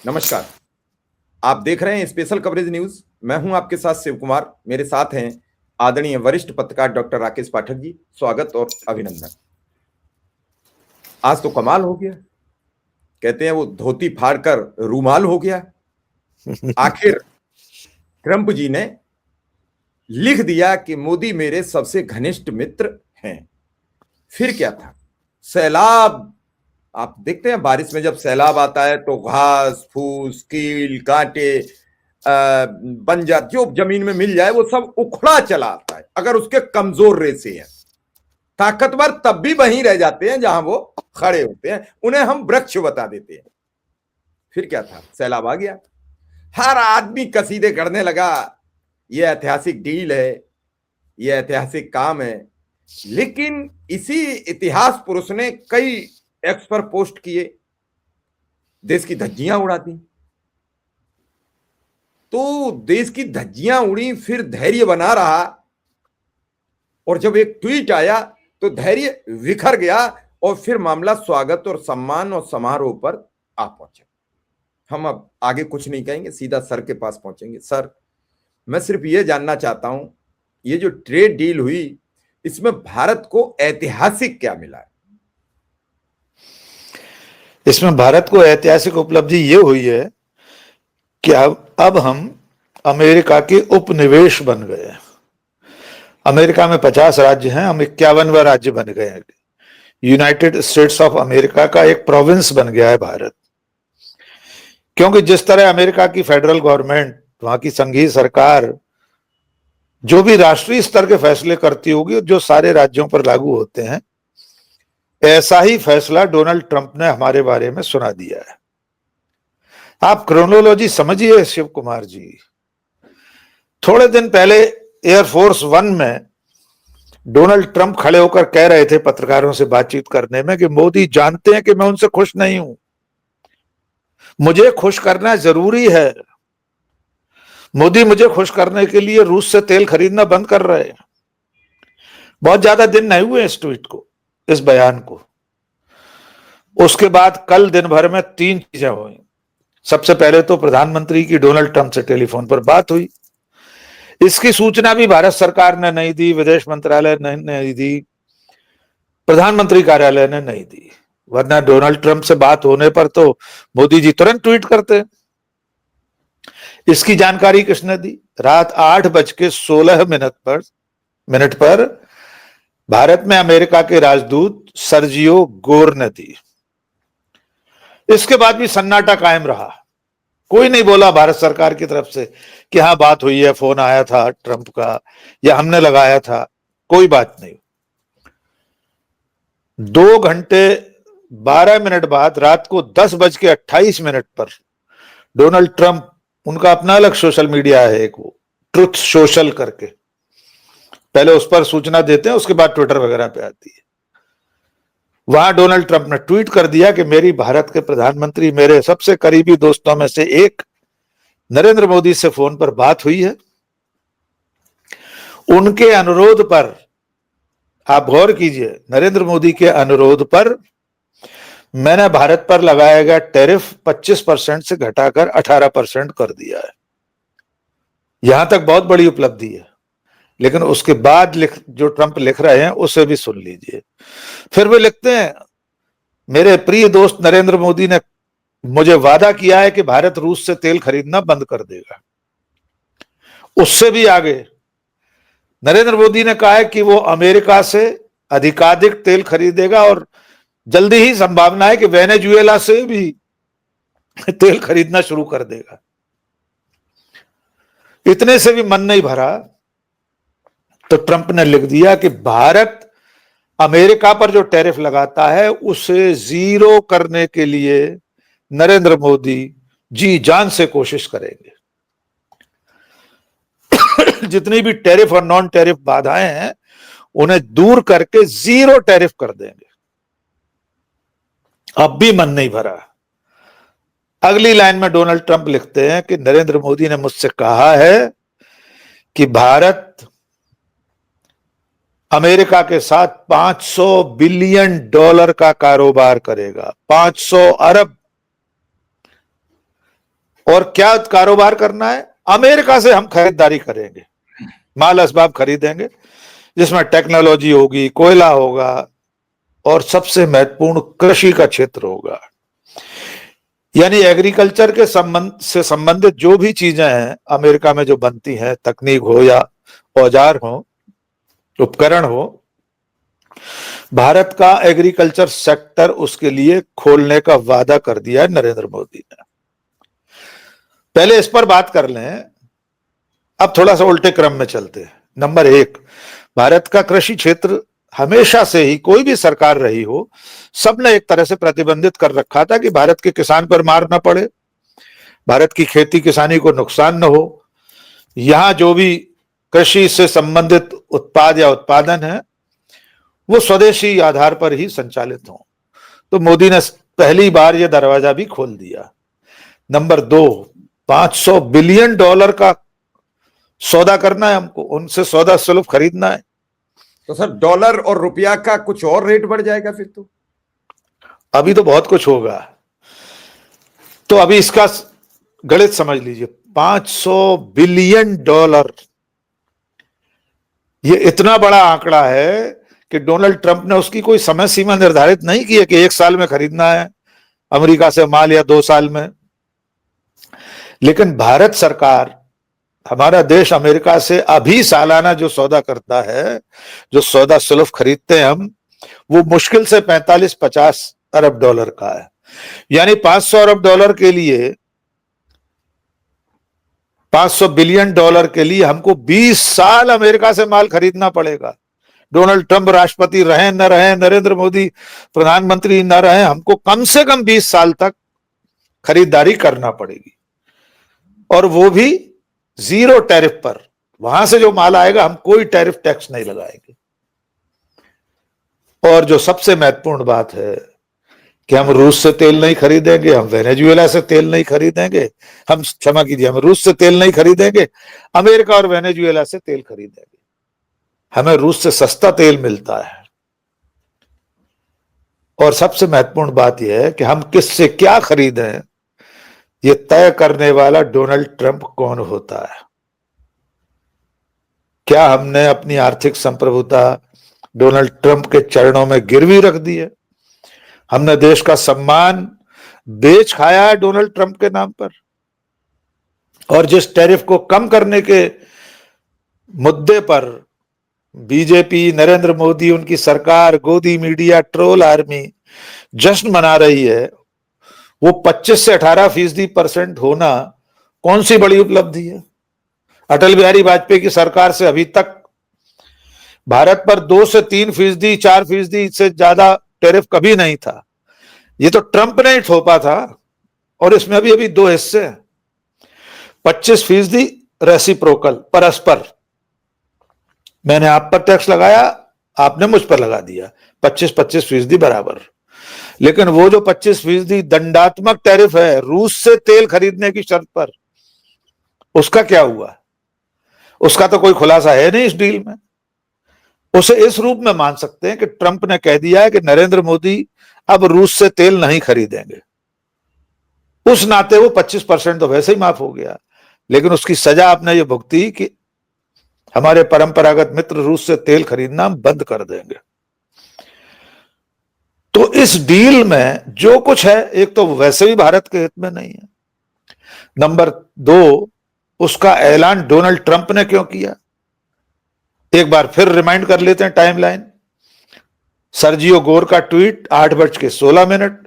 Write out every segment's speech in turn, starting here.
नमस्कार। आप देख रहे हैं स्पेशल कवरेज न्यूज। मैं हूं आपके साथ शिव कुमार। मेरे साथ हैं आदरणीय वरिष्ठ पत्रकार डॉक्टर राकेश पाठक जी। स्वागत और अभिनंदन। आज तो कमाल हो गया, कहते हैं वो धोती फाड़कर रूमाल हो गया। आखिर ट्रंप जी ने लिख दिया कि मोदी मेरे सबसे घनिष्ठ मित्र हैं। फिर क्या था, सैलाब। आप देखते हैं बारिश में जब सैलाब आता है तो घास फूस कील कांटे बंजर जो जमीन में मिल जाए वो सब उखड़ा चला आता है। अगर उसके कमजोर रेशे हैं, ताकतवर तब भी वहीं रह जाते हैं जहां वो खड़े होते हैं, उन्हें हम वृक्ष बता देते हैं। फिर क्या था, सैलाब आ गया, हर आदमी कसीदे करने लगा, ये ऐतिहासिक डील है, ये ऐतिहासिक काम है। लेकिन इसी इतिहास पुरुष ने कई एक्स पर पोस्ट किए, देश की धज्जियां उड़ा दी। तो देश की धज्जियां उड़ी, फिर धैर्य बना रहा, और जब एक ट्वीट आया तो धैर्य विखर गया, और फिर मामला स्वागत और सम्मान और समारोह पर आ पहुंचा। हम अब आगे कुछ नहीं कहेंगे, सीधा सर के पास पहुंचेंगे। सर, मैं सिर्फ ये जानना चाहता हूं, ये जो ट्रेड डील हुई, इसमें भारत को ऐतिहासिक क्या मिला है? इसमें भारत को ऐतिहासिक उपलब्धि ये हुई है कि अब हम अमेरिका के उपनिवेश बन गए हैं। अमेरिका में 50 राज्य हैं, हम 51वां राज्य बन गए हैं। यूनाइटेड स्टेट्स ऑफ अमेरिका का एक प्रोविंस बन गया है भारत। क्योंकि जिस तरह अमेरिका की फेडरल गवर्नमेंट, वहां की संघीय सरकार जो भी राष्ट्रीय स्तर के फैसले करती होगी, जो सारे राज्यों पर लागू होते हैं, ऐसा ही फैसला डोनाल्ड ट्रंप ने हमारे बारे में सुना दिया है। आप क्रोनोलॉजी समझिए शिव कुमार जी। थोड़े दिन पहले एयरफोर्स 1 में डोनाल्ड ट्रंप खड़े होकर कह रहे थे पत्रकारों से बातचीत करने में कि मोदी जानते हैं कि मैं उनसे खुश नहीं हूं, मुझे खुश करना जरूरी है। मोदी मुझे खुश करने के लिए रूस से तेल खरीदना बंद कर रहे हैं। बहुत ज्यादा दिन नहीं हुए इस ट्वीट को, इस बयान को। उसके बाद कल दिन भर में 3 चीजें हुई। सबसे पहले तो प्रधानमंत्री की डोनाल्ड ट्रंप से टेलीफोन पर बात हुई। इसकी सूचना भी भारत सरकार ने नहीं दी, विदेश मंत्रालय ने नहीं दी, प्रधानमंत्री कार्यालय ने नहीं दी। वरना डोनाल्ड ट्रंप से बात होने पर तो मोदी जी तुरंत ट्वीट करते। इसकी जानकारी किसने दी? रात 8:16 पर भारत में अमेरिका के राजदूत सर्जियो गोर ने दी। इसके बाद भी सन्नाटा कायम रहा। कोई नहीं बोला भारत सरकार की तरफ से कि हाँ बात हुई है, फोन आया था ट्रंप का या हमने लगाया था। कोई बात नहीं। 2 घंटे 12 मिनट बाद रात को 10:28 पर डोनाल्ड ट्रंप, उनका अपना अलग सोशल मीडिया है एक, वो ट्रुथ सोशल करके, पहले उस पर सूचना देते हैं, उसके बाद ट्विटर वगैरह पे आती है। वहां डोनाल्ड ट्रंप ने ट्वीट कर दिया कि मेरी भारत के प्रधानमंत्री, मेरे सबसे करीबी दोस्तों में से एक नरेंद्र मोदी से फोन पर बात हुई है। उनके अनुरोध पर, आप गौर कीजिए, नरेंद्र मोदी के अनुरोध पर मैंने भारत पर लगाया गया टैरिफ 25% से घटाकर 18% कर दिया है। यहां तक बहुत बड़ी उपलब्धि है। लेकिन उसके बाद जो ट्रंप लिख रहे हैं उसे भी सुन लीजिए। फिर वे लिखते हैं, मेरे प्रिय दोस्त नरेंद्र मोदी ने मुझे वादा किया है कि भारत रूस से तेल खरीदना बंद कर देगा। उससे भी आगे नरेंद्र मोदी ने कहा है कि वो अमेरिका से अधिकाधिक तेल खरीदेगा, और जल्दी ही संभावना है कि वेनेजुएला से भी तेल खरीदना शुरू कर देगा। इतने से भी मन नहीं भरा तो ट्रंप ने लिख दिया कि भारत अमेरिका पर जो टैरिफ लगाता है उसे जीरो करने के लिए नरेंद्र मोदी जी जान से कोशिश करेंगे। जितनी भी टैरिफ और नॉन टैरिफ बाधाएं हैं उन्हें दूर करके जीरो टैरिफ कर देंगे। अब भी मन नहीं भरा। अगली लाइन में डोनाल्ड ट्रंप लिखते हैं कि नरेंद्र मोदी ने मुझसे कहा है कि भारत अमेरिका के साथ $500 बिलियन का कारोबार करेगा। 500 अरब। और क्या कारोबार करना है? अमेरिका से हम खरीदारी करेंगे, माल असबाब खरीदेंगे जिसमें टेक्नोलॉजी होगी, कोयला होगा और सबसे महत्वपूर्ण कृषि का क्षेत्र होगा। यानी एग्रीकल्चर के से संबंधित जो भी चीजें हैं अमेरिका में जो बनती हैं, तकनीक हो या औजार हो, उपकरण हो, भारत का एग्रीकल्चर सेक्टर उसके लिए खोलने का वादा कर दिया है नरेंद्र मोदी ने। पहले इस पर बात कर लें, अब थोड़ा सा उल्टे क्रम में चलते हैं। नंबर एक, भारत का कृषि क्षेत्र हमेशा से ही, कोई भी सरकार रही हो, सबने एक तरह से प्रतिबंधित कर रखा था कि भारत के किसान पर मार ना पड़े, भारत की खेती किसानी को नुकसान न हो, यहां जो भी कृषि से संबंधित उत्पाद या उत्पादन है वो स्वदेशी आधार पर ही संचालित हो। तो मोदी ने पहली बार यह दरवाजा भी खोल दिया। नंबर दो, $500 बिलियन का सौदा करना है हमको, उनसे सौदा सुलभ खरीदना है। तो सर डॉलर और रुपया का कुछ और रेट बढ़ जाएगा फिर तो? अभी तो बहुत कुछ होगा। तो अभी इसका गणित समझ लीजिए, $500 बिलियन, ये इतना बड़ा आंकड़ा है कि डोनाल्ड ट्रंप ने उसकी कोई समय सीमा निर्धारित नहीं की है कि 1 साल में खरीदना है अमेरिका से माल या 2 साल में। लेकिन भारत सरकार, हमारा देश अमेरिका से अभी सालाना जो सौदा करता है, जो सौदा सुलभ खरीदते हैं हम, वो मुश्किल से 45-50 अरब डॉलर का है। यानी $500 अरब के लिए, $500 बिलियन के लिए हमको 20 साल अमेरिका से माल खरीदना पड़ेगा। डोनाल्ड ट्रंप राष्ट्रपति रहे न रहे, नरेंद्र मोदी प्रधानमंत्री न रहे, हमको कम से कम 20 साल तक खरीदारी करना पड़ेगी, और वो भी 0 टैरिफ पर। वहां से जो माल आएगा हम कोई टैरिफ टैक्स नहीं लगाएंगे। और जो सबसे महत्वपूर्ण बात है कि हम रूस से तेल नहीं खरीदेंगे, हम वेनेजुएला से तेल नहीं खरीदेंगे, हम क्षमा कीजिए, हम रूस से तेल नहीं खरीदेंगे, अमेरिका और वेनेजुएला से तेल खरीदेंगे। हमें रूस से सस्ता तेल मिलता है। और सबसे महत्वपूर्ण बात यह है कि हम किससे क्या खरीदें, यह तय करने वाला डोनाल्ड ट्रंप कौन होता है। क्या हमने अपनी आर्थिक संप्रभुता डोनाल्ड ट्रंप के चरणों में गिरवी रख दी है? हमने देश का सम्मान बेच खाया है डोनाल्ड ट्रंप के नाम पर। और जिस टैरिफ को कम करने के मुद्दे पर बीजेपी, नरेंद्र मोदी, उनकी सरकार, गोदी मीडिया, ट्रोल आर्मी जश्न मना रही है, वो 25 से 18% होना कौन सी बड़ी उपलब्धि है? अटल बिहारी वाजपेयी की सरकार से अभी तक भारत पर 2 से 3%, 4% से ज्यादा टैरिफ कभी नहीं था। ये तो ट्रंप ने ही थोपा था, और इसमें अभी अभी 2 हिस्से हैं। 25% रेसिप्रोकल, परस्पर, मैंने आप पर टैक्स लगाया, आपने मुझ पर लगा दिया, 25% बराबर। लेकिन वो जो 25% दंडात्मक टैरिफ है रूस से तेल खरीदने की शर्त पर, उसका क्या हुआ? उसका तो कोई खुलासा है नहीं इस डील में। उसे इस रूप में मान सकते हैं कि ट्रंप ने कह दिया है कि नरेंद्र मोदी अब रूस से तेल नहीं खरीदेंगे। उस नाते वो 25% तो वैसे ही माफ हो गया, लेकिन उसकी सजा आपने ये भुगती कि हमारे परंपरागत मित्र रूस से तेल खरीदना हम बंद कर देंगे। तो इस डील में जो कुछ है, एक तो वैसे भी भारत के हित में नहीं है, नंबर 2 उसका ऐलान डोनाल्ड ट्रंप ने क्यों किया? एक बार फिर रिमाइंड कर लेते हैं टाइमलाइन। सर्जियो गोर का ट्वीट 8:16,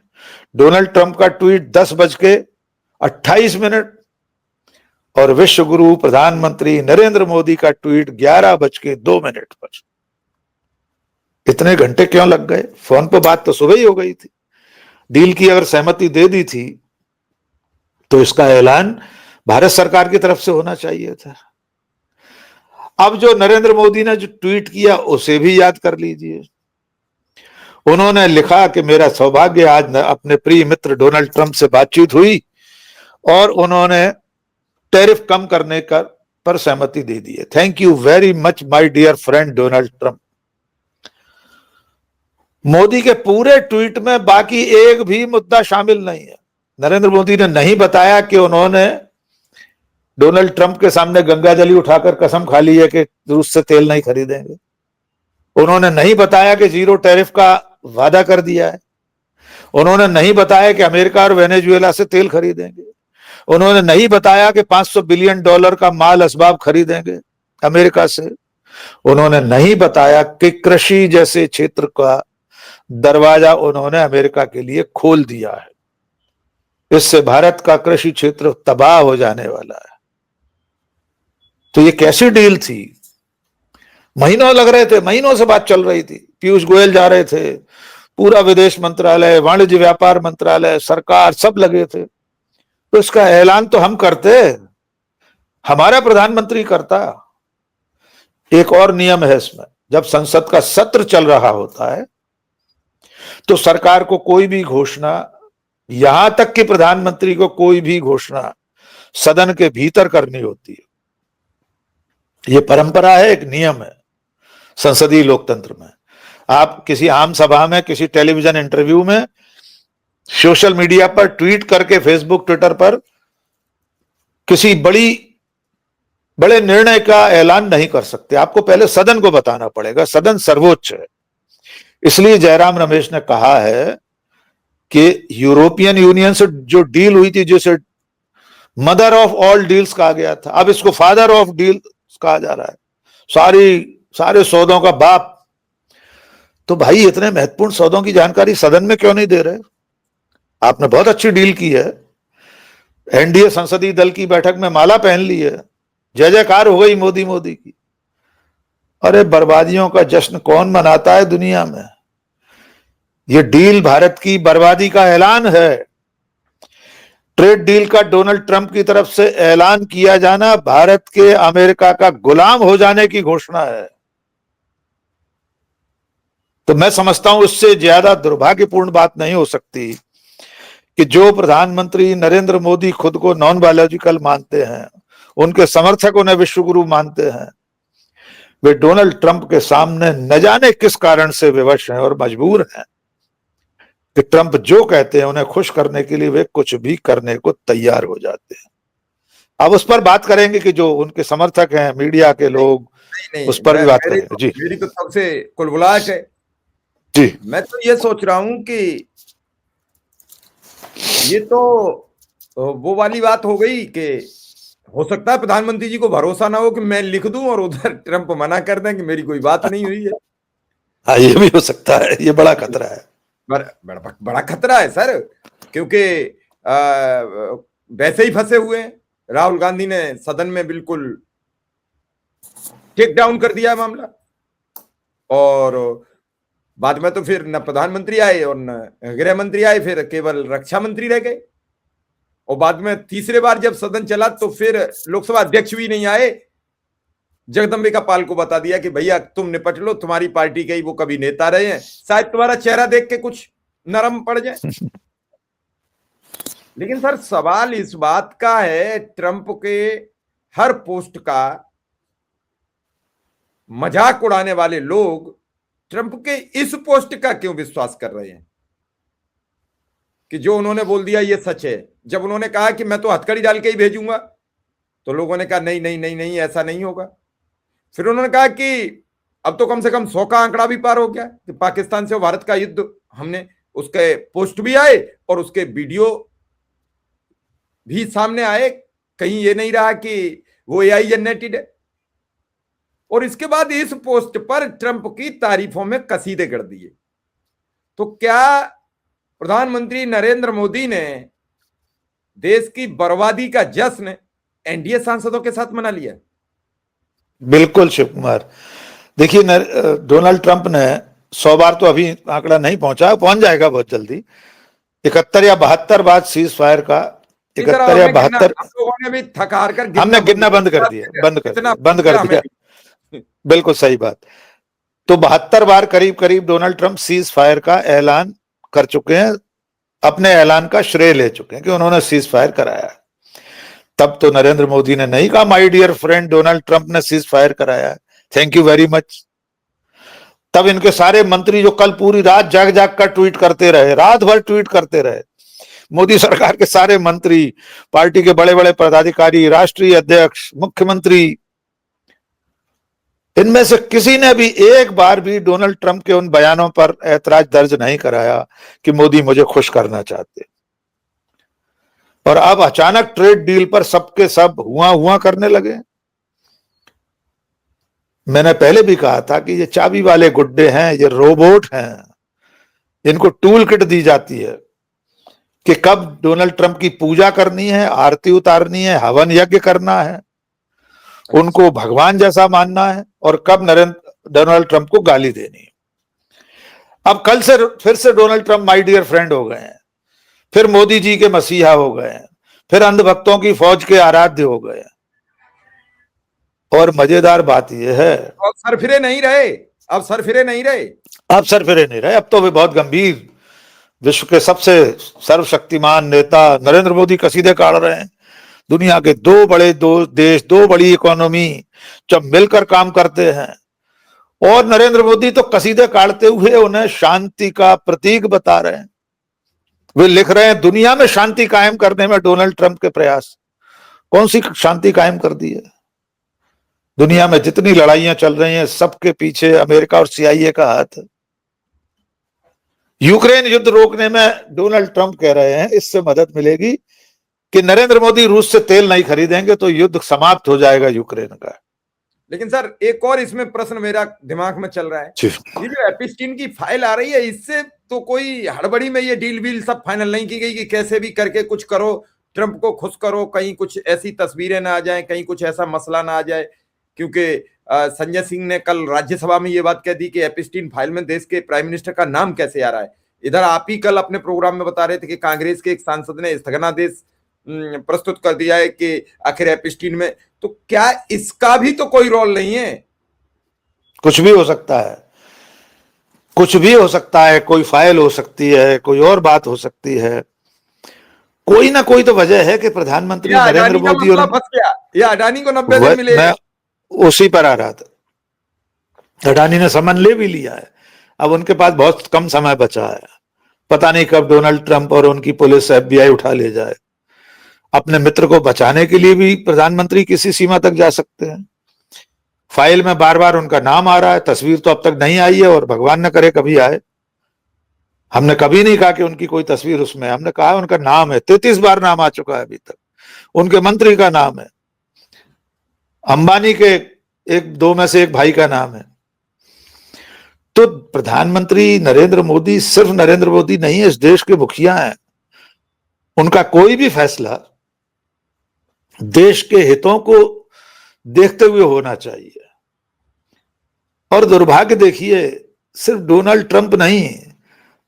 डोनाल्ड ट्रंप का ट्वीट 10:28, और विश्व गुरु प्रधानमंत्री नरेंद्र मोदी का ट्वीट 11:02 पर। इतने घंटे क्यों लग गए? फोन पर बात तो सुबह ही हो गई थी। डील की अगर सहमति दे दी थी तो इसका ऐलान भारत सरकार की तरफ से होना चाहिए था। अब जो नरेंद्र मोदी ने जो ट्वीट किया उसे भी याद कर लीजिए। उन्होंने लिखा कि मेरा सौभाग्य आज अपने प्रिय मित्र डोनाल्ड ट्रंप से बातचीत हुई और उन्होंने टैरिफ कम करने का पर सहमति दे दी है। Thank you very much my dear friend Donald Trump. Modi के पूरे ट्वीट में बाकी एक भी मुद्दा शामिल नहीं है। नरेंद्र मोदी ने नहीं बताया कि उन्होंने डोनाल्ड ट्रंप के सामने गंगा जली उठाकर कसम खा ली है कि रूस से तेल नहीं खरीदेंगे। उन्होंने नहीं बताया कि जीरो टैरिफ का वादा कर दिया है। उन्होंने नहीं बताया कि अमेरिका और वेनेजुएला से तेल खरीदेंगे। उन्होंने नहीं बताया कि $500 बिलियन का माल असबाब खरीदेंगे अमेरिका से। उन्होंने नहीं बताया कि कृषि जैसे क्षेत्र का दरवाजा उन्होंने अमेरिका के लिए खोल दिया है। इससे भारत का कृषि क्षेत्र तबाह हो जाने वाला है। तो ये कैसी डील थी? महीनों लग रहे थे, महीनों से बात चल रही थी। पीयूष गोयल जा रहे थे, पूरा विदेश मंत्रालय, वाणिज्य व्यापार मंत्रालय, सरकार सब लगे थे। तो इसका ऐलान तो हम करते, हमारा प्रधानमंत्री करता। एक और नियम है इसमें, जब संसद का सत्र चल रहा होता है तो सरकार को कोई भी घोषणा, यहां तक कि प्रधानमंत्री को कोई भी घोषणा सदन के भीतर करनी होती है। यह परंपरा है, एक नियम है संसदीय लोकतंत्र में। आप किसी आम सभा में, किसी टेलीविजन इंटरव्यू में, सोशल मीडिया पर ट्वीट करके, फेसबुक ट्विटर पर किसी बड़े निर्णय का ऐलान नहीं कर सकते। आपको पहले सदन को बताना पड़ेगा, सदन सर्वोच्च है। इसलिए जयराम रमेश ने कहा है कि यूरोपियन यूनियन से जो डील हुई थी, जिसे मदर ऑफ ऑल डील्स कहा गया था, अब इसको फादर ऑफ डील्स कहा जा रहा है। सारे सौदों का बाप। तो भाई, इतने महत्वपूर्ण सौदों की जानकारी सदन में क्यों नहीं दे रहे? आपने बहुत अच्छी डील की है, एनडीए संसदीय दल की बैठक में माला पहन ली है, जय जयकार हो गई मोदी मोदी की। अरे, बर्बादियों का जश्न कौन मनाता है दुनिया में? ये डील भारत की बर्बादी का ऐलान है। ट्रेड डील का डोनाल्ड ट्रंप की तरफ से ऐलान किया जाना भारत के अमेरिका का गुलाम हो जाने की घोषणा है। तो मैं समझता हूं इससे ज्यादा दुर्भाग्यपूर्ण बात नहीं हो सकती कि जो प्रधानमंत्री नरेंद्र मोदी खुद को नॉन बायोलॉजिकल मानते हैं, उनके समर्थक उन्हें विश्वगुरु मानते हैं, वे डोनाल्ड ट्रंप के सामने न जाने किस कारण से विवश हैं और मजबूर हैं कि ट्रंप जो कहते हैं उन्हें खुश करने के लिए वे कुछ भी करने को तैयार हो जाते हैं। अब उस पर बात करेंगे कि जो उनके समर्थक हैं, मीडिया के लोग, नहीं, उस पर भी बात करेंगे। जी, मेरी तो सबसे कुलबुलाहट है जी। मैं तो ये सोच रहा हूं कि ये तो वो वाली बात हो गई कि हो सकता है प्रधानमंत्री जी को भरोसा ना हो कि मैं लिख दूं और उधर ट्रंप मना कर दें कि मेरी कोई बात नहीं हुई है। हाँ, ये भी हो सकता है। ये बड़ा खतरा है। बड़ा खतरा है सर, क्योंकि वैसे ही फंसे हुए हैं। राहुल गांधी ने सदन में बिल्कुल टेक डाउन कर दिया मामला, और बाद में तो फिर न प्रधानमंत्री आए और न गृह मंत्री आए, फिर केवल रक्षा मंत्री रह गए। और बाद में तीसरे बार जब सदन चला तो फिर लोकसभा अध्यक्ष भी नहीं आए। जगदंबिका पाल को बता दिया कि भैया तुम निपट लो, तुम्हारी पार्टी के ही वो कभी नेता रहे हैं, शायद तुम्हारा चेहरा देख के कुछ नरम पड़ जाए। लेकिन सर, सवाल इस बात का है, ट्रंप के हर पोस्ट का मजाक उड़ाने वाले लोग ट्रंप के इस पोस्ट का क्यों विश्वास कर रहे हैं कि जो उन्होंने बोल दिया ये सच है। जब उन्होंने कहा कि मैं तो हथकड़ी डाल के ही भेजूंगा, तो लोगों ने कहा नहीं नहीं नहीं नहीं, ऐसा नहीं होगा। फिर उन्होंने कहा कि अब तो कम से कम 100 का आंकड़ा भी पार हो गया कि पाकिस्तान से भारत का युद्ध, हमने उसके पोस्ट भी आए और उसके वीडियो भी सामने आए, कहीं ये नहीं रहा कि वो एआई जनरेटेड है। और इसके बाद इस पोस्ट पर ट्रंप की तारीफों में कसीदे कर दिए। तो क्या प्रधानमंत्री नरेंद्र मोदी ने देश की बर्बादी का जश्न एनडीए सांसदों के साथ मना लिया? बिल्कुल शिव कुमार। देखिए, डोनाल्ड ट्रंप ने 100 बार तो अभी आंकड़ा नहीं पहुंच जाएगा बहुत जल्दी। 71 या 72 बार सीज फायर का, 71 या 72 लोगों ने भी थक हार कर हमने गिनना बंद कर दिया। बिल्कुल सही बात। तो 72 बार करीब करीब डोनाल्ड ट्रंप सीज फायर का ऐलान कर चुके हैं, अपने ऐलान का श्रेय ले चुके हैं कि उन्होंने सीज फायर कराया। तब तो नरेंद्र मोदी ने नहीं कहा my dear friend Donald Trump ने सीज फायर कराया, थैंक यू वेरी मच। तब इनके सारे मंत्री जो कल पूरी रात जाग जाग कर ट्वीट करते रहे, रात भर ट्वीट करते रहे मोदी सरकार के सारे मंत्री, पार्टी के बड़े बड़े पदाधिकारी, राष्ट्रीय अध्यक्ष, मुख्यमंत्री, इनमें से किसी ने भी एक बार भी डोनाल्ड ट्रंप के उन बयानों पर ऐतराज दर्ज नहीं कराया कि मोदी मुझे खुश करना चाहते। और अब अचानक ट्रेड डील पर सबके सब हुआ हुआ करने लगे। मैंने पहले भी कहा था कि ये चाबी वाले गुड्डे हैं, ये रोबोट हैं, इनको टूल किट दी जाती है कि कब डोनाल्ड ट्रंप की पूजा करनी है, आरती उतारनी है, हवन यज्ञ करना है, उनको भगवान जैसा मानना है, और कब डोनाल्ड ट्रंप को गाली देनी है। अब कल से फिर से Donald Trump my dear friend हो गए हैं, फिर मोदी जी के मसीहा हो गए हैं, फिर अंधभक्तों की फौज के आराध्य हो गए हैं। और मजेदार बात यह है, अब सरफिरे नहीं रहे, अब सरफिरे नहीं रहे, अब सरफिरे नहीं रहे। अब तो वे बहुत गंभीर, विश्व के सबसे सर्वशक्तिमान नेता नरेंद्र मोदी कसीदे काढ़ रहे हैं। दुनिया के दो बड़े देश, दो बड़ी इकोनॉमी जब मिलकर काम करते हैं, और नरेंद्र मोदी तो कसीदे काढ़ते हुए उन्हें शांति का प्रतीक बता रहे हैं। वे लिख रहे हैं, दुनिया में शांति कायम करने में डोनाल्ड ट्रंप के प्रयास। कौन सी शांति कायम कर दी है? दुनिया में जितनी लड़ाइयां चल रही हैं, सबके पीछे अमेरिका और सीआईए का हाथ है। यूक्रेन युद्ध रोकने में डोनाल्ड ट्रंप कह रहे हैं इससे मदद मिलेगी कि नरेंद्र मोदी रूस से तेल नहीं खरीदेंगे तो युद्ध समाप्त हो जाएगा यूक्रेन का। लेकिन सर एक और इसमें प्रश्न मेरा दिमाग में चल रहा है, ये जो एपिस्टीन की फाइल आ रही है, इससे तो कोई हड़बड़ी में ये डील वील सब फाइनल नहीं की गई कि कैसे भी करके कुछ करो, ट्रंप को खुश करो, कहीं कुछ ऐसी तस्वीरें ना आ जाए, कहीं कुछ ऐसा मसला ना आ जाए। क्योंकि संजय सिंह ने कल राज्यसभा में ये बात कह दी कि एपिस्टीन फाइल में देश के प्राइम मिनिस्टर का नाम कैसे आ रहा है। इधर आप ही कल अपने प्रोग्राम में बता रहे थे कि कांग्रेस के एक सांसद ने स्थगनादेश प्रस्तुत कर दिया है कि आखिर एपिस्टीन में, तो क्या इसका भी तो कोई रोल नहीं है? कुछ भी हो सकता है, कुछ भी हो सकता है, कोई फाइल हो सकती है, कोई और बात हो सकती है, कोई ना कोई तो वजह है कि प्रधानमंत्री नरेंद्र मोदी और फंस गया, या अडानी को 90 दिन मिले। मैं उसी पर आ रहा था। अडानी ने समन ले भी लिया है, अब उनके पास बहुत कम समय बचा है। पता नहीं कब डोनाल्ड ट्रंप और उनकी पुलिस एफबीआई उठा ले जाए। अपने मित्र को बचाने के लिए भी प्रधानमंत्री किसी सीमा तक जा सकते हैं। फाइल में बार बार उनका नाम आ रहा है, तस्वीर तो अब तक नहीं आई है, और भगवान न करे कभी आए। हमने कभी नहीं कहा कि उनकी कोई तस्वीर उसमें, हमने कहा उनका नाम है। 33 बार नाम आ चुका है अभी तक, उनके मंत्री का नाम है, अंबानी के एक दो में से एक भाई का नाम है। तो प्रधानमंत्री नरेंद्र मोदी सिर्फ नरेंद्र मोदी नहीं है, इस देश के मुखिया हैं। उनका कोई भी फैसला देश के हितों को देखते हुए होना चाहिए। और दुर्भाग्य देखिए, सिर्फ डोनाल्ड ट्रंप नहीं,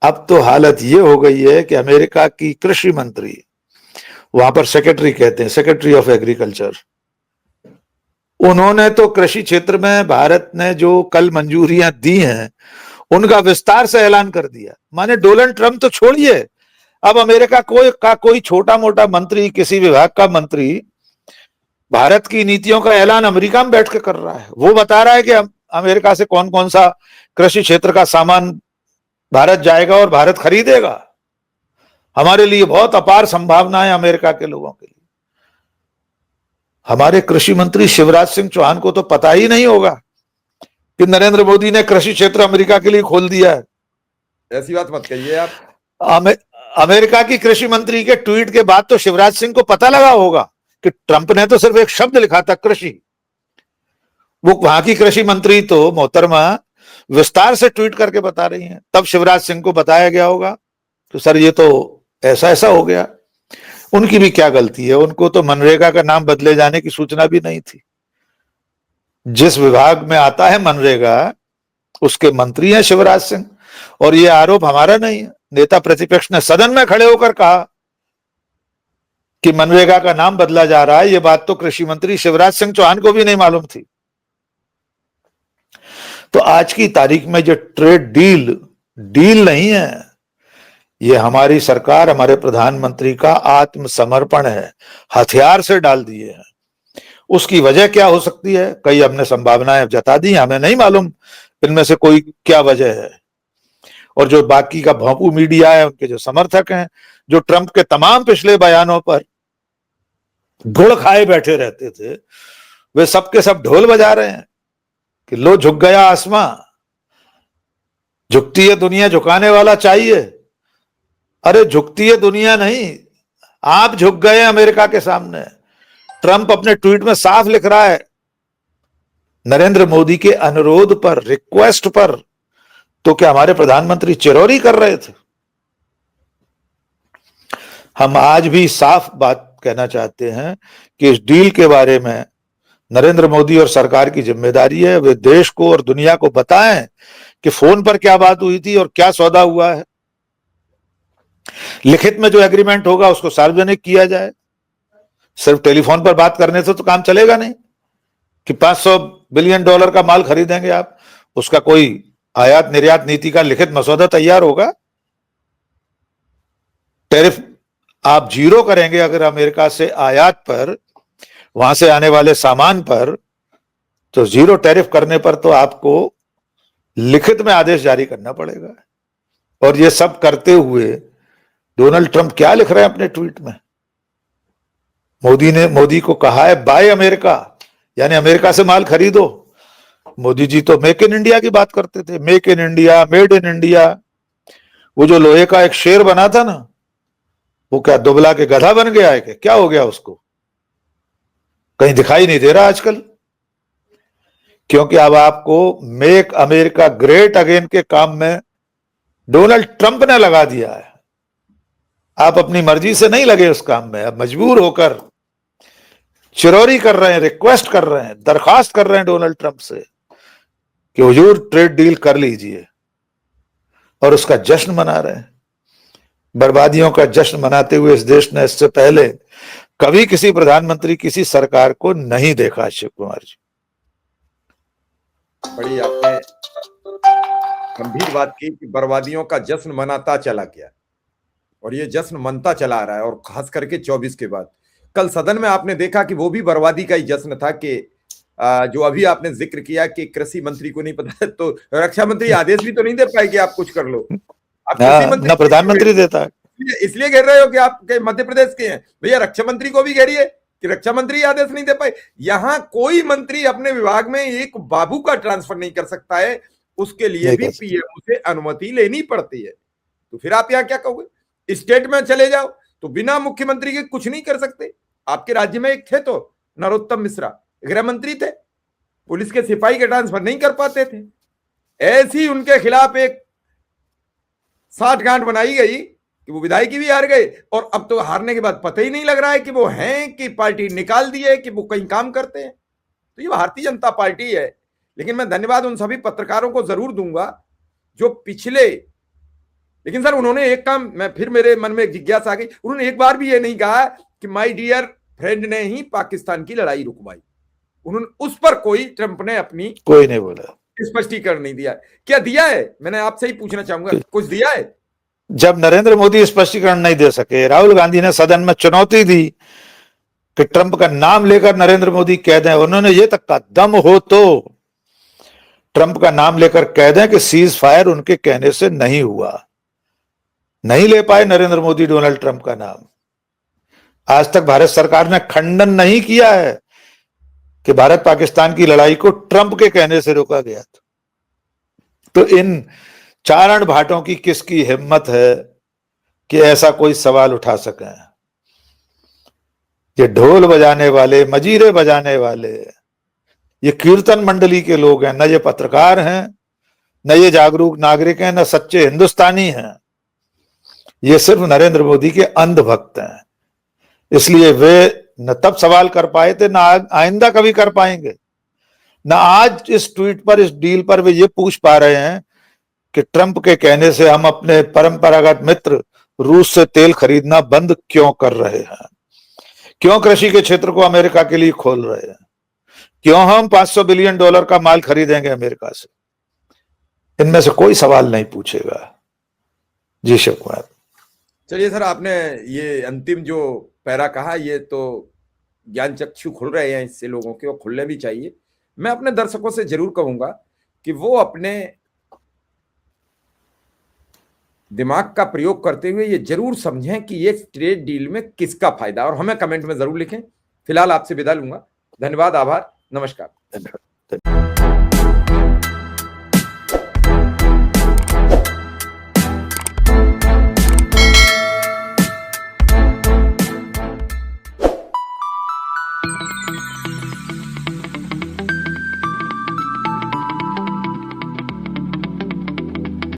अब तो हालत ये हो गई है कि अमेरिका की कृषि मंत्री, वहां पर सेक्रेटरी कहते हैं, सेक्रेटरी ऑफ एग्रीकल्चर, उन्होंने तो कृषि क्षेत्र में भारत ने जो कल मंजूरियां दी हैं उनका विस्तार से ऐलान कर दिया। माने डोनाल्ड ट्रंप तो छोड़िए, अब अमेरिका कोई छोटा मोटा मंत्री, किसी विभाग का मंत्री भारत की नीतियों का ऐलान अमेरिका में बैठ के कर रहा है। वो बता रहा है कि अमेरिका से कौन कौन सा कृषि क्षेत्र का सामान भारत जाएगा और भारत खरीदेगा। हमारे लिए बहुत अपार संभावनाएं अमेरिका के लोगों के लिए। हमारे कृषि मंत्री शिवराज सिंह चौहान को तो पता ही नहीं होगा कि नरेंद्र मोदी ने कृषि क्षेत्र अमेरिका के लिए खोल दिया है। ऐसी बात मत कहिए आप। अमेरिका की कृषि मंत्री के ट्वीट के बाद तो शिवराज सिंह को पता लगा होगा कि ट्रंप ने तो सिर्फ एक शब्द लिखा था, कृषि। वो वहां की कृषि मंत्री तो मोहतरमा विस्तार से ट्वीट करके बता रही हैं। तब शिवराज सिंह को बताया गया होगा तो सर ये तो ऐसा ऐसा हो गया। उनकी भी क्या गलती है, उनको तो मनरेगा का नाम बदले जाने की सूचना भी नहीं थी। जिस विभाग में आता है मनरेगा, उसके मंत्री हैं शिवराज सिंह। और ये आरोप हमारा नहीं है, नेता प्रतिपक्ष ने सदन में खड़े होकर कहा कि मनरेगा का नाम बदला जा रहा है। ये बात तो कृषि मंत्री शिवराज सिंह चौहान को भी नहीं मालूम थी। तो आज की तारीख में जो ट्रेड डील नहीं है, ये हमारी सरकार, हमारे प्रधानमंत्री का आत्मसमर्पण है, हथियार से डाल दिए हैं। उसकी वजह क्या हो सकती है, कई हमने संभावनाएं जता दी, हमें नहीं मालूम इनमें से कोई क्या वजह है। और जो बाकी का भोंपू मीडिया है, उनके जो समर्थक हैं, जो ट्रंप के तमाम पिछले बयानों पर गुड़ खाए बैठे रहते थे, वे सबके सब ढोल बजा रहे हैं कि लो झुक गया आसमां, झुकती है दुनिया, झुकाने वाला चाहिए। अरे झुकती है दुनिया नहीं, आप झुक गए अमेरिका के सामने। ट्रंप अपने ट्वीट में साफ लिख रहा है, नरेंद्र मोदी के अनुरोध पर, रिक्वेस्ट पर तो क्या हमारे प्रधानमंत्री चिरौरी कर रहे थे? हम आज भी साफ बात कहना चाहते हैं कि इस डील के बारे में नरेंद्र मोदी और सरकार की जिम्मेदारी है, वे देश को और दुनिया को बताएं कि फोन पर क्या बात हुई थी और क्या सौदा हुआ है। लिखित में जो एग्रीमेंट होगा उसको सार्वजनिक किया जाए। सिर्फ टेलीफोन पर बात करने से तो काम चलेगा नहीं कि $500 बिलियन का माल खरीदेंगे आप, उसका कोई आयात निर्यात नीति का लिखित मसौदा तैयार होगा। टैरिफ आप जीरो करेंगे अगर अमेरिका से आयात पर, वहां से आने वाले सामान पर, तो जीरो टैरिफ करने पर तो आपको लिखित में आदेश जारी करना पड़ेगा। और ये सब करते हुए डोनाल्ड ट्रंप क्या लिख रहे हैं अपने ट्वीट में? मोदी को कहा है बाय अमेरिका, यानी अमेरिका से माल खरीदो। मोदी जी तो मेक इन इंडिया की बात करते थे, make in India, made in India. वो जो लोहे का एक शेर बना था ना, वो क्या दुबला के गधा बन गया है? क्या हो गया उसको? कहीं दिखाई नहीं दे रहा आजकल, क्योंकि अब आपको मेक अमेरिका ग्रेट अगेन के काम में डोनाल्ड ट्रंप ने लगा दिया है। आप अपनी मर्जी से नहीं लगे उस काम में, अब मजबूर होकर चिरौरी कर रहे हैं, रिक्वेस्ट कर रहे हैं, दरखास्त कर रहे हैं डोनाल्ड ट्रंप से कि हुजूर ट्रेड डील कर लीजिए, और उसका जश्न मना रहे हैं। बर्बादियों का जश्न मनाते हुए इस देश ने इससे पहले कभी किसी प्रधानमंत्री, किसी सरकार को नहीं देखा। शिव कुमार जी, बड़ी आपने गंभीर बात की कि बर्बादियों का जश्न मनाता चला गया, और ये जश्न मनता चला आ रहा है, और खास करके 24 के बाद। कल सदन में आपने देखा कि वो भी बर्बादी का ही जश्न था कि जो अभी आपने जिक्र किया कि कृषि मंत्री को नहीं पता, तो रक्षा मंत्री आदेश भी तो नहीं दे पाए कि आप कुछ कर लो। आप कृषि मंत्री ना प्रधानमंत्री देता है, इसलिए घेर रहे हो कि आप मध्य प्रदेश के हैं। भैया रक्षा मंत्री को भी घेरिए कि रक्षा मंत्री आदेश नहीं दे पाए। यहां कोई मंत्री अपने विभाग में एक बाबू का ट्रांसफर नहीं कर सकता है, उसके लिए भी पीएमओ से अनुमति लेनी पड़ती है। तो फिर आप यहाँ क्या कहोगे? स्टेट में चले जाओ तो बिना मुख्यमंत्री के कुछ नहीं कर सकते। आपके राज्य में एक थे तो नरोत्तम मिश्रा गृह मंत्री थे, पुलिस के सिपाही के ट्रांसफर नहीं कर पाते थे। ऐसी उनके खिलाफ एक साठ गांठ बनाई गई कि वो विधायकी भी हार गए, और अब तो हारने के बाद पता ही नहीं लग रहा है कि वो हैं कि पार्टी निकाल दी है, कि वो कहीं काम करते हैं। तो ये भारतीय जनता पार्टी है। लेकिन मैं धन्यवाद उन सभी पत्रकारों को जरूर दूंगा जो पिछले, लेकिन सर उन्होंने एक काम, मैं फिर मेरे मन में एक जिज्ञासा आ गई, उन्होंने एक बार भी ये नहीं कहा कि माय डियर फ्रेंड ने ही पाकिस्तान की लड़ाई रुकवाई। उन्होंने उस पर ट्रंप ने अपनी कोई नहीं बोला, स्पष्टीकरण नहीं दिया। क्या दिया है? मैंने आपसे ही पूछना चाहूंगा, कुछ दिया है? जब नरेंद्र मोदी स्पष्टीकरण नहीं दे सके, राहुल गांधी ने सदन में चुनौती दी कि ट्रंप का नाम लेकर नरेंद्र मोदी कह दें, उन्होंने ये तक कहा दम हो तो ट्रंप का नाम लेकर कह दें कि सीज फायर उनके कहने से नहीं हुआ। नहीं ले पाए नरेंद्र मोदी डोनाल्ड ट्रंप का नाम। आज तक भारत सरकार ने खंडन नहीं किया है कि भारत पाकिस्तान की लड़ाई को ट्रंप के कहने से रोका गया था। तो इन चारण भाटों की किसकी हिम्मत है कि ऐसा कोई सवाल उठा सके? ये ढोल बजाने वाले, मजीरे बजाने वाले, ये कीर्तन मंडली के लोग हैं, न ये पत्रकार हैं, न ये जागरूक नागरिक हैं, न सच्चे हिंदुस्तानी हैं। ये सिर्फ नरेंद्र मोदी के अंध भक्त हैं। इसलिए वे न तब सवाल कर पाए थे, न आइंदा कभी कर पाएंगे। न आज इस ट्वीट पर, इस डील पर वे ये पूछ पा रहे हैं कि ट्रंप के कहने से हम अपने परंपरागत मित्र रूस से तेल खरीदना बंद क्यों कर रहे हैं, क्यों कृषि के क्षेत्र को अमेरिका के लिए खोल रहे हैं, क्यों हम $500 बिलियन का माल खरीदेंगे अमेरिका से। इनमें से कोई सवाल नहीं पूछेगा। जी शिव कुमार। चलिए सर, आपने ये अंतिम जो पैरा कहा, ये तो ज्ञान चक्षु खुल रहे हैं इससे लोगों के, और खुलने भी चाहिए। मैं अपने दर्शकों से जरूर कहूंगा कि वो अपने दिमाग का प्रयोग करते हुए ये जरूर समझें कि ये ट्रेड डील में किसका फायदा, और हमें कमेंट में जरूर लिखें। फिलहाल आपसे विदा लूंगा। धन्यवाद, आभार, नमस्कार।